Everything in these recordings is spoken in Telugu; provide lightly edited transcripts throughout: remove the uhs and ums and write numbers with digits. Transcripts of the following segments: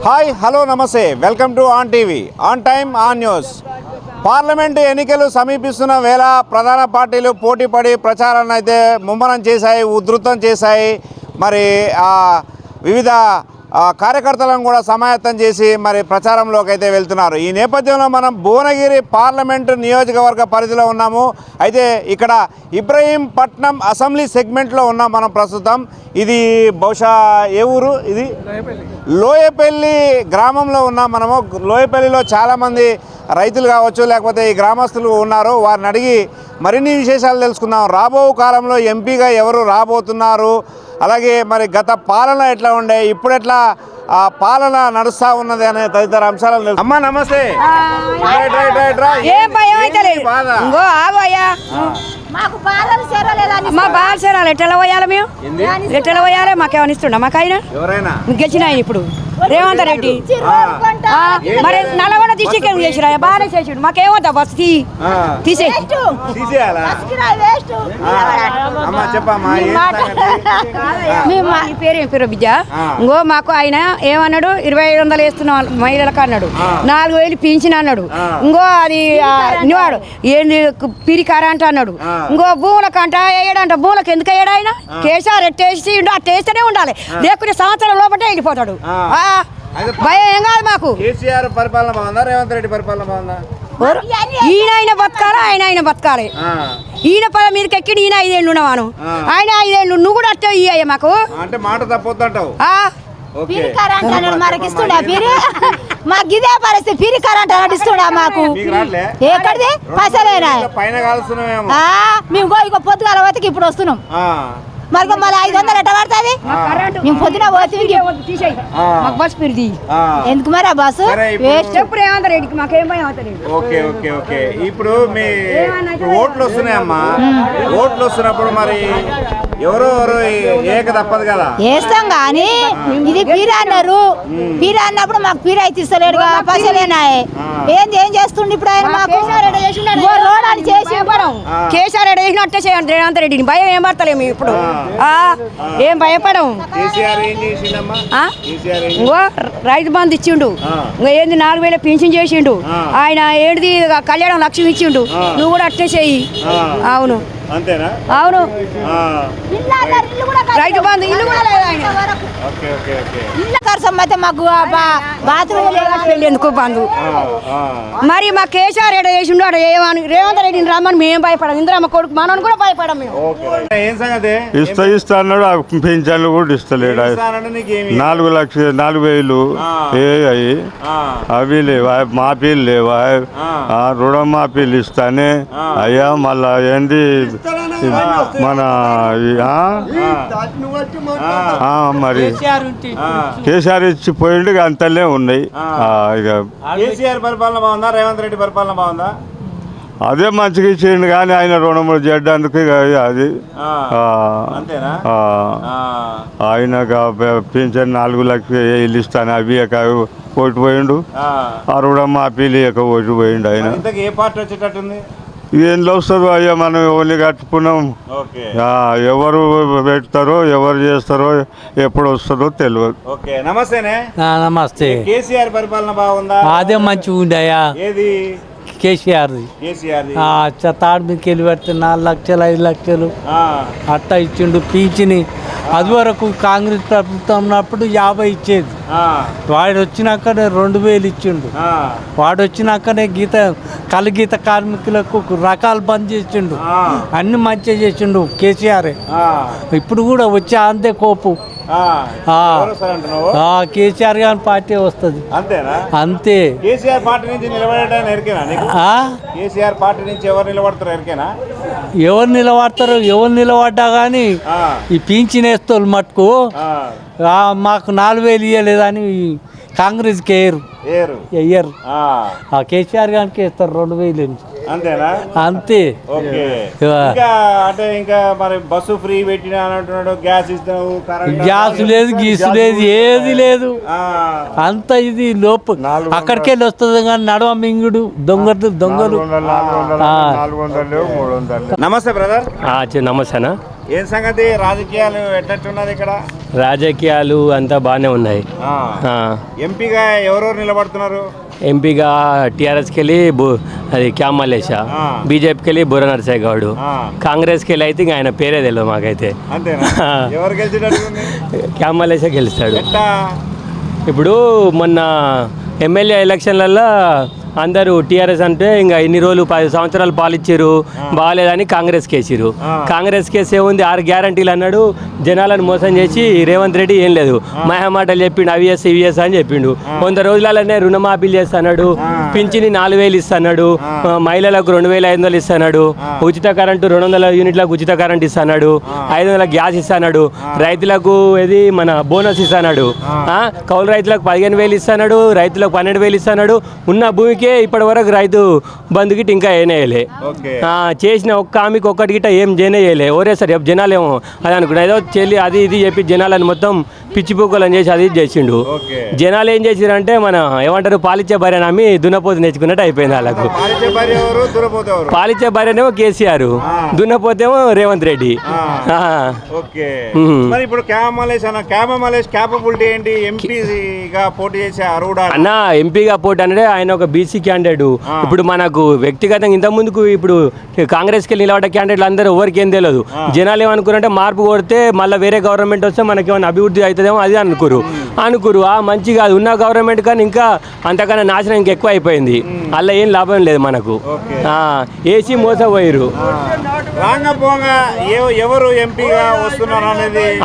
హాయ్ హలో నమస్తే welcome to on TV on time on news. Parliament ఎన్నికలు సమీపిస్తున్న వేళ ప్రధాన పార్టీలు పోటీపడి ప్రచారాన్ని అయితే ముమ్మరం చేశాయి, ఉధృతం చేశాయి. మరి వివిధ కార్యకర్తలను కూడా సమాయత్తం చేసి మరి ప్రచారంలోకి అయితే వెళ్తున్నారు. ఈ నేపథ్యంలో మనం భువనగిరి పార్లమెంటు నియోజకవర్గ పరిధిలో ఉన్నాము. అయితే ఇక్కడ ఇబ్రహీంపట్నం అసెంబ్లీ సెగ్మెంట్లో ఉన్నాం మనం ప్రస్తుతం. ఇది బహుశా ఏ ఊరు? ఇది లోయపల్లి గ్రామంలో ఉన్నాం మనము. లోయపల్లిలో చాలామంది రైతులు కావచ్చు, లేకపోతే ఈ గ్రామస్తులు ఉన్నారు. వారిని అడిగి మరిన్ని విశేషాలు తెలుసుకుందాం. రాబో కాలంలో ఎంపీగా ఎవరు రాబోతున్నారు, అలాగే మరి గత పాలన ఎట్లా ఉండే, ఇప్పుడు ఎట్లా పాలన నడుస్తా ఉన్నది అనే తదితర అంశాలను. అమ్మా నమస్తే. మా బాగా చేరాలి ఎట్లా పోయాలి, మేము ఎట్లా పోయాలి? మాకేమైనా ఇస్తుండ మాకైనా గెలిచిన ఇప్పుడు రేవంత్ రెడ్డి మరి నల్లగొండ డిస్ట్రిక్ట్ ఏం చేసిరా? బాగానే చేసిండు. మాకేమవుతా బస్ తీసే పేరేం పేరు బిడ్డ. ఇంకో మాకు ఆయన ఏమన్నాడు, 2500 వేస్తున్నాం మహిళలకు అన్నాడు, 4000 పింఛన్ అన్నాడు. ఇంకో అది నివాడు ఏంది పిరికార అంట అన్నాడు. ఇంకో భూములకు అంట వేయడంట. భూములకు ఎందుకు వేయడు ఆయన? కేసీఆర్ ఎట్టేసి అట్ట వేస్తేనే ఉండాలి, లేకుంటే సంవత్సరం లోపలే వెళ్ళిపోతాడు. భయం ఏం కాదు మాకు. కేసీఆర్ పరిపాలన బాగుందా, రేవంత్ రెడ్డి పరిపాలన బాగుందా? ఈయన బతకాలి, ఆయన బతకాలి. ఈయన పద మీదకి ఎక్కి ఈయన 5 ఏళ్ళు ఉన్నావాను, ఆయన 5 ఏళ్ళు. నువ్వు కూడా అట్టే ఇయ్య మాకు అంటే మాట తప్పొద్దంటావు. మనకి ఇస్తుండా పిరి? మాకు ఇదే పరిస్థితి. పిరి కరెంట్ ఇస్తుండా మాకు? ఎక్కడిది పైసలేనా? మేము ఇక పొద్దుగాల పోతే ఇప్పుడు వస్తున్నాం. మరి మళ్ళీ 500 ఎట్ట పడుతుంది? మేము పొద్దున పోతే ఎందుకు మరి ఆ బస్సు ఓకే ఓకే ఓకే. ఇప్పుడు మీ ఓట్లు వస్తున్నాయమ్మా, ఓట్లు వస్తున్నప్పుడు మరి ఎవరు ఏక తప్పదు కదా, వేస్తాం. కానీ ఇది పీర అన్నారు. పీర అన్నప్పుడు మాకు పీర అయితే ఇస్తలేడు, పైసలేనాయి. ఏంది ఏం చేస్తుండే ఇప్పుడు ఆయన? మాకు రోడ్ అని చేసి కేసీఆర్ వేసినట్టే చేయండి రేవంత్ రెడ్డిని. భయం ఏం పడతలేము ఇప్పుడు, ఏం భయపడం. రైతు బంధు ఇచ్చిండు, ఏంది 4000 పింఛన్ చేసిండు ఆయన. ఏంటిది కళ్యాణం లక్ష్యం ఇచ్చిండు. నువ్వు కూడా అట్టే చెయ్యి. అవును అంతేనా? అవును. రైతు బంధు ఇల్లు కూడా లేదు ఆయన. ఇల్లు ఖర్చు అయితే మాకు బాత్రూమ్ ఎందుకు బంధు. మరి మా కేసీఆర్ ఎడ చేసిండు అక్కడ ఏమని రేవంత్ రెడ్డిని రమ్మని మేము భయపడం. ఇందిరమ్మ కొడుకు మనని కూడా భయపడం మేము. ఇస్తా అన్నాడు, పింఛన్లు కూడా ఇస్తలేడు. 4,00,000 అవి లేవా? మాఫీలు లేవా? రుణ మాఫీలు ఇస్తానే అయ్యా. మళ్ళా ఏంది మన మరి కేసీఆర్ ఇచ్చిపోయిండు, అంతలే ఉన్నాయి. కేసీఆర్ పరిపాలన బాగుందా, రేవంత్ రెడ్డి పరిపాలన బాగుందా? అదే మంచిగా ఇచ్చేయండి కానీ ఆయన రుణములు చేయడానికి అది ఆయన పింఛన్ 4,00,000 ఇస్తాను అవి ఓటు పోయిండు. ఆ రుణం మాఫీలు ఓటు పోయిండు ఆయన. ఏ పార్టీ వచ్చేటట్టుంది? ఏంలో వస్తుందో అయ్యా, మనం ఎవరిని కట్టుకున్నాం. ఎవరు పెడతారో ఎవరు చేస్తారో ఎప్పుడు వస్తుందో తెలియదు. నమస్తే. కేసీఆర్ పరిపాలన బాగుందా? అదే మంచిగా ఉండయా. ఏది కేసీఆర్ తాడు మీదకి వెళ్ళి పెడితే 4 లక్షలు 5 లక్షలు అట్టా ఇచ్చిండు పింఛని. అది వరకు కాంగ్రెస్ ప్రభుత్వం ఉన్నప్పుడు 50 ఇచ్చేది. వాడు వచ్చినాకనే 2000 ఇచ్చిండు. వాడు వచ్చినాకనే గీత కార్మికులకు రకాలు బంద్ చేసిండు. అన్ని మంచిగా చేసిండు కేసీఆర్. ఇప్పుడు కూడా వచ్చే అంతే కోపు. కేసీఆర్ గారి పార్టీ వస్తుంది అంతే. కేసీఆర్ పార్టీ నుంచి కేసీఆర్ పార్టీ నుంచి ఎవరు నిలబడతారు ఎరికేనా? ఎవరు నిలబడ్డా కానీ ఈ పింఛన్ వేస్తోళ్ళు మట్టుకు మాకు 4,000 ఇవ్వలేదని కాంగ్రెస్కి వేయరు. కేసీఆర్ గారికి వేస్తారు 2,000. అంతేనా? అంతే. అంటే ఇంకా మరి బస్సు ఫ్రీ పెట్టినా అంటున్నాడు, గ్యాస్ ఇస్తావు, గ్యాస్ లేదు, గీసు లేదు, ఏది లేదు. అంత ఇది లోపు అక్కడికి వెళ్ళి వస్తుంది కానీ నడవ మింగుడు దొంగలు. నమస్తే బ్రదర్. నమస్తేనా. ఏం సంగతి రాజకీయాలు ఎట్లట్టున్నది ఇక్కడ? రాజకీయాలు అంతా బాగానే ఉన్నాయి. ఎంపీగా ఎవరెవరు నిలబడుతున్నారు? ఎంపీగా టీఆర్ఎస్కి వెళ్ళి అది క్యామలేషా, బీజేపీకి వెళ్ళి బుర్ర నరసయ్య గౌడ్, కాంగ్రెస్కి వెళ్ళి అయితే ఇంకా ఆయన పేరే తెలియదు మాకైతే. ఎవరు గెలిచేటట్టు? క్యామలేషా గెలుస్తాడు. ఇప్పుడు మొన్న ఎమ్మెల్యే ఎలక్షన్లలో అందరూ టీఆర్ఎస్ అంటే ఇంకా ఇన్ని రోజులు 10 సంవత్సరాలు పాలిచ్చారు బాగాలేదని కాంగ్రెస్ కేసిరు. కాంగ్రెస్ కేసు ఏముంది 6 గ్యారంటీలు అన్నాడు, జనాలను మోసం చేసి రేవంత్ రెడ్డి ఏం లేదు మాయమాటలు చెప్పిండు, అవిఎస్ ఇవిఎస్ అని చెప్పిండు. 100 రోజులనే రుణమాఫీలు చేస్తున్నాడు, పింఛని 4000 ఇస్తున్నాడు, మహిళలకు 2500 ఇస్తున్నాడు, ఉచిత కరెంటు 200 యూనిట్లకు ఉచిత కరెంట్ ఇస్తున్నాడు, 500 గ్యాస్ ఇస్తున్నాడు, రైతులకు ఇది మన బోనస్ ఇస్తున్నాడు, కౌలు రైతులకు 15000 ఇస్తున్నాడు, రైతులకు 12000 ఇస్తున్నాడు. ఉన్న భూమికి ఇప్పటి వరకు రైతు బంధు గిట్ట ఇంకా ఏనేయలే, చేసిన ఒక్క ఆమెకి ఒక్కటి గిట్ట ఏం చేయలే. ఓరే సార్ జనాలు ఏమో అది అనుకున్నా ఏదో చెల్లి అది ఇది చెప్పి జనాలను మొత్తం పిచ్చిపోకోలని చేసి అది చేసిండు. జనాలు ఏం చేసిరంటే మన ఏమంటారు పాలిచ్చే భార్యను అమ్మి దున్నపోతు నేర్చుకున్నట్టు అయిపోయింది వాళ్ళకు. పాలిచ్చే భార్యనేమో కేసీఆర్, దున్నపోతేమో రేవంత్ రెడ్డి. అన్న ఎంపీగా పోటీ అంటే ఆయన ఒక బీసీ క్యాండిడేట్. ఇప్పుడు మనకు వ్యక్తిగతంగా ఇంత ముందుకు ఇప్పుడు కాంగ్రెస్కి వెళ్ళి నిలబడ్డ క్యాండిడేట్లు అందరూ ఎవరికి ఏం తెలియదు. జనాలు ఏమనుకున్నారంటే మార్పు కొడితే మళ్ళీ వేరే గవర్నమెంట్ వస్తే మనకి ఏమైనా అభివృద్ధి అవుతుందేమో అది అనుకురు. మంచి కాదు, ఉన్న గవర్నమెంట్ కానీ ఇంకా అంతకన్నా నాశనం ఇంకా ఎక్కువ అయిపోయింది. అలా ఏం లాభం లేదు మనకు. ఏసీ మోసపోయారు.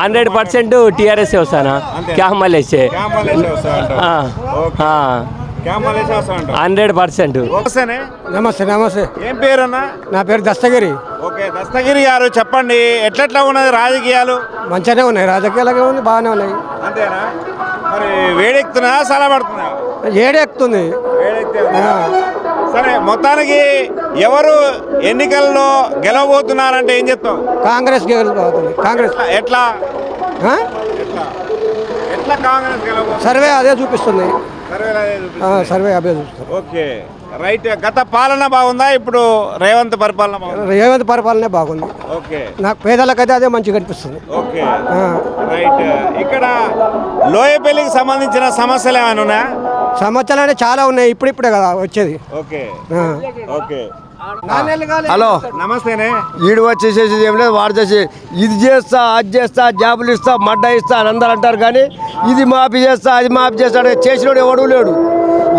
100% టీఆర్ఎస్ వస్తానా క్యామలేసే 100%. నమస్తే నమస్తే. ఏం పేరు అన్న? నా పేరు దస్తగిరి. ఓకే దస్తగిరి గారు చెప్పండి, ఎట్లెట్లా ఉన్నది రాజకీయాలు? మంచిగానే ఉన్నాయి, రాజకీయాలుగా ఉంది, బాగానే ఉన్నాయి. అంతేనా? మరి వేడెక్కుతున్నా సలా పడుతున్నా? ఏడెక్కుతుంది. సరే మొత్తానికి ఎవరు ఎన్నికల్లో గెలవబోతున్నారంటే ఏం చెప్తావు? కాంగ్రెస్ గెలవబోతుంది. కాంగ్రెస్ ఎట్లా ఎట్లా కాంగ్రెస్ గెలవబోతుంది? సర్వే అదే చూపిస్తుంది. సర్వే అదే చూపిస్తుంది. Okay right. గత పాలన బాగుందా, ఇప్పుడు రేవంత్ పరిపాలన బాగుందా? రేవంత్ పరిపాలనే బాగుంది. ఓకే నాకు పేదలకైతే అదే మంచిగా అనిపిస్తుంది. Okay right. ఇక్కడ లోయపల్లికి సంబంధించిన సమస్యలు ఏమైనా ఉన్నాయా? సమస్యలు అంటే చాలా ఉన్నాయి, ఇప్పుడిప్పుడే కదా వచ్చేది. Okay okay. హలో నమస్తేనే. ఈడు వచ్చేసేసి ఏం లేదు, వాడు చేసి ఇది చేస్తా అది చేస్తా జాబులు ఇస్తా మడ్డ ఇస్తా అని అందరు అంటారు, కానీ ఇది మాఫీ చేస్తా అది మాఫీ చేస్తాడు చేసినోడు ఎవడు లేడు.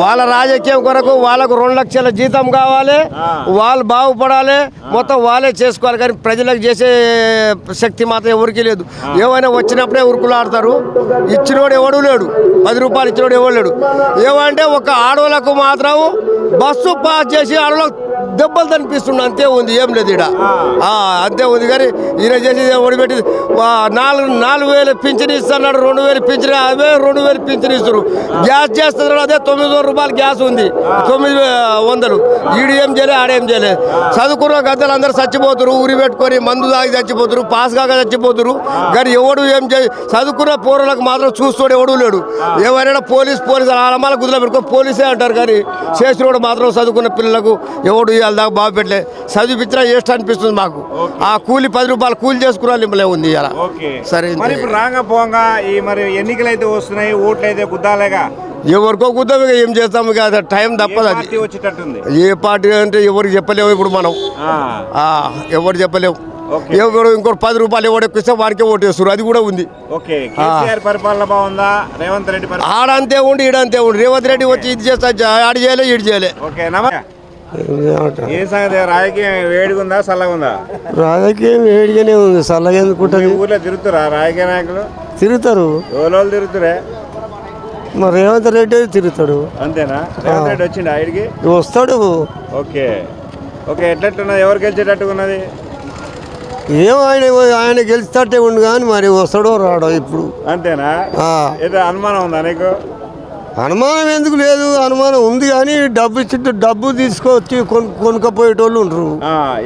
వాళ్ళ రాజకీయం కొరకు వాళ్ళకు 2 లక్షల జీతం కావాలి, వాళ్ళు బాగుపడాలి, మొత్తం వాళ్ళే చేసుకోవాలి, కానీ ప్రజలకు చేసే శక్తి మాత్రం ఎవరికి లేదు. ఏమైనా వచ్చినప్పుడే ఉరుకులాడతారు, ఇచ్చినోడు ఎవడు లేడు, 10 రూపాయలు ఇచ్చినోడు ఎవడు లేడు. ఏమంటే ఒక ఆడవాళ్ళకు మాత్రం బస్సు పాస్ చేసి ఆడవాళ్ళకు దెబ్బలు కనిపిస్తుంది, అంతే ఉంది, ఏం లేదు ఇక్కడ అంతే ఉంది. కానీ ఈయన చేసి ఒడిపెట్టి 4,000 పింఛన్ ఇస్తున్నాడు, 2,000 పింఛన్, అవే 2,000 పింఛన్ ఇస్తున్నారు. గ్యాస్ చేస్తున్నాడు, అదే 900 రూపాయలు గ్యాస్ ఉంది, 900. ఈడు ఏం చేయలే ఆడేం చేయలే. చదువుకున్న గద్దలు అందరూ చచ్చిపోతున్నారు, ఊరి పెట్టుకొని మందు తాగి చచ్చిపోతున్నారు, పాస్ కాక చచ్చిపోతున్నారు. కానీ ఎవడు ఏం చేయ చదువుకున్న పోరులకు మాత్రం చూస్తాడు ఎవడు లేడు. ఏమైనా పోలీసు ఆలమాల గుదిలో పెట్టుకో పోలీసే అంటారు, కానీ చేసినోడు మాత్రం చదువుకున్న పిల్లలకు ఎవడు ఇవాళ దాకా బాగా పెట్టలే. చదివించినా వేస్ట్ అనిపిస్తుంది మాకు. ఆ కూలి 10 రూపాయలు కూలి చేసుకురాలి ఉంది ఇలా. సరే ఇప్పుడు రాగా పోగా ఈ మరి ఎన్నికలు అయితే వస్తున్నాయి, ఓట్లు అయితే గుద్దాలేగా, ఎవరికో కుద్దాం, ఇక ఏం చేస్తాము, ఇక టైం తప్పదు. అది వచ్చేటట్టుంది. ఏ పార్టీ అంటే ఎవరికి చెప్పలేము ఇప్పుడు మనం, ఎవరు చెప్పలేము. ఎవరు ఇంకో 10 రూపాయలు ఎవరు ఎక్కువ వాడికే ఓటేస్తారు, అది కూడా ఉంది. ఓకే కేసీఆర్ పరిపాలన బాగుందా, రేవంత్ రెడ్డి పరిపాలన? ఆడంతే ఉండి ఈడంతే ఉండి, రేవంత్ రెడ్డి వచ్చి ఇది చేస్తా ఆడి చేయలే ఈడు చేయలే. ఓకే ఏ సంగతి? రాజకీయం వేడిగా ఉందా చల్లగా ఉందా? రాజకీయం వేడిగానే ఉంది, చల్లగా ఎందుకుంటుంది. ఊర్లో తిరుగుతురా రాజకీయ నాయకులు? తిరుగుతారు, ఎవరు తిరుగుతురే? మరి రేవంత్ రెడ్డి తిరుగుతాడు. అంతేనా? రేవంత్ రెడ్డి వచ్చిండు ఆయనకి? వస్తాడు. Okay okay. ఎట్లట్టున్నది, ఎవరు గెలిచేటట్టుగా ఉన్నది? ఏమో ఆయన గెలిచేటట్టే ఉండు, కానీ మరి వస్తాడో రాడో ఇప్పుడు. అంతేనా? ఏదో అనుమానం ఉందా నీకు? అనుమానం ఎందుకు లేదు, అనుమానం ఉంది, కానీ డబ్బు తీసుకొచ్చి కొనుక్కపోయేటోళ్ళు ఉంటారు.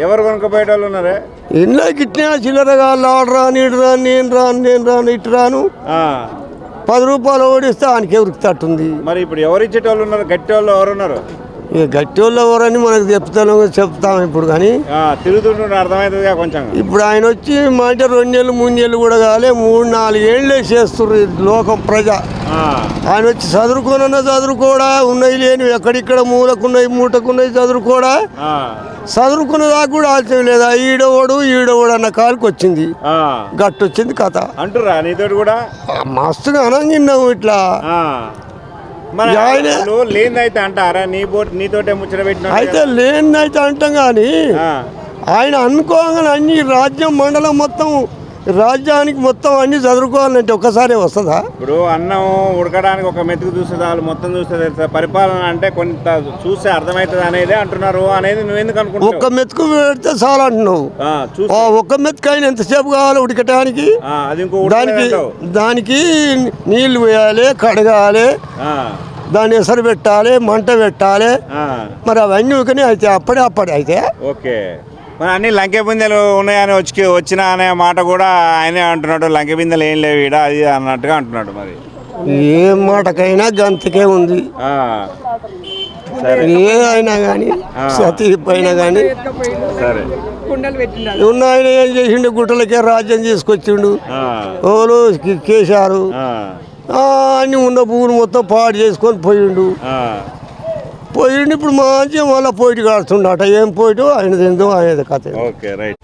ఎవరు కొనుక్కపోయేటోళ్ళు ఉన్నారే? ఇంట్లో గిట్టినా చిల్లరగా ఆడరా నీడు రాను నేను రాను ఇటు రాను, 10 రూపాయలు ఓడిస్తే ఆయనకి ఎవరికి తట్టుంది. మరి ఇప్పుడు ఎవరు ఇచ్చేటోళ్ళు ఉన్నారు? గట్టి వాళ్ళు ఎవరు ఉన్నారు? ఇక గట్టి వాళ్ళు ఎవరని మనకు చెప్తాం ఇప్పుడు కానీ తిరుగుతుంటే అర్థమవుతుందిగా కొంచెం. ఇప్పుడు ఆయన వచ్చి మా అంటే 2 నెలలు 3 నెలలు కూడా కాలే 3-4 ఏళ్ళే చేస్తున్నారు ఈ లోకం ప్రజ. ఆయన వచ్చి చదువుకోడా ఉన్నాయి లేని ఎక్కడిక్కడ మూలకున్నాయి మూటకున్నాయి చదువుకోడా చదువుకున్న దాకా కూడా ఆలోచన లేదా ఈడోడు అన్న కాలికి వచ్చింది గట్టు వచ్చింది కథ అంటురా నీతోటి కూడా మస్తుగా అనంగిన్నాము ఇట్లా. లేనిదైతే అంటారా నీతోటే ముచ్చట పెట్టిన అయితే లేనిదైతే అంటాం కానీ ఆయన అనుకోగానే అన్ని రాజ్యం మండలం మొత్తం రాజ్యానికి మొత్తం అన్ని చదువుకోవాలంటే ఒక్కసారి వస్తుందా? ఇప్పుడు అన్నం ఉడకడానికి ఒక మెతుకు చూస్తే చాలు మొత్తం చూస్తే పరిపాలన అంటే కొంత చూస్తే అర్థమవుతుంది అనేది అంటున్నారు అనేది నువ్వెందుకు అనుకుంటున్నావు? ఒక్క మెతుకు పెడితే చాలు అంటున్నావు. ఒక్క మెతుకు అయినా ఎంతసేపు కావాలి ఉడకటానికి? దానికి నీళ్లు వేయాలి, కడగాలి, దాన్ని ఎసరు పెట్టాలి, మంట పెట్టాలి. మరి అవన్నీ ఉడికని అయితే అప్పుడే అయితే ఓకే. మరి అన్ని లంకె బిందెలు ఉన్నాయని వచ్చిన అనే మాట కూడా ఆయనే అంటున్నాడు. లంకె బిందెలు ఏం లేవు ఈడ అది అన్నట్టుగా అంటున్నాడు. మరి ఏ మాటకైనా గంతకే ఉంది. ఏ అయినా కానీ సతీ అయినా కానీ సరే ఉన్న ఆయన ఏం చేసిండు? గుట్టలకే రాజ్యం తీసుకొచ్చిండు. ఓలు కేశారు అన్ని ఉన్న భూములు మొత్తం పాడు చేసుకొని పోయిండు. ఇప్పుడు మంచిగా మళ్ళీ పోయిట్ కాడుతుండట. ఏం పోయిటో ఆయనది ఏందో అనేది కథ. Okay right.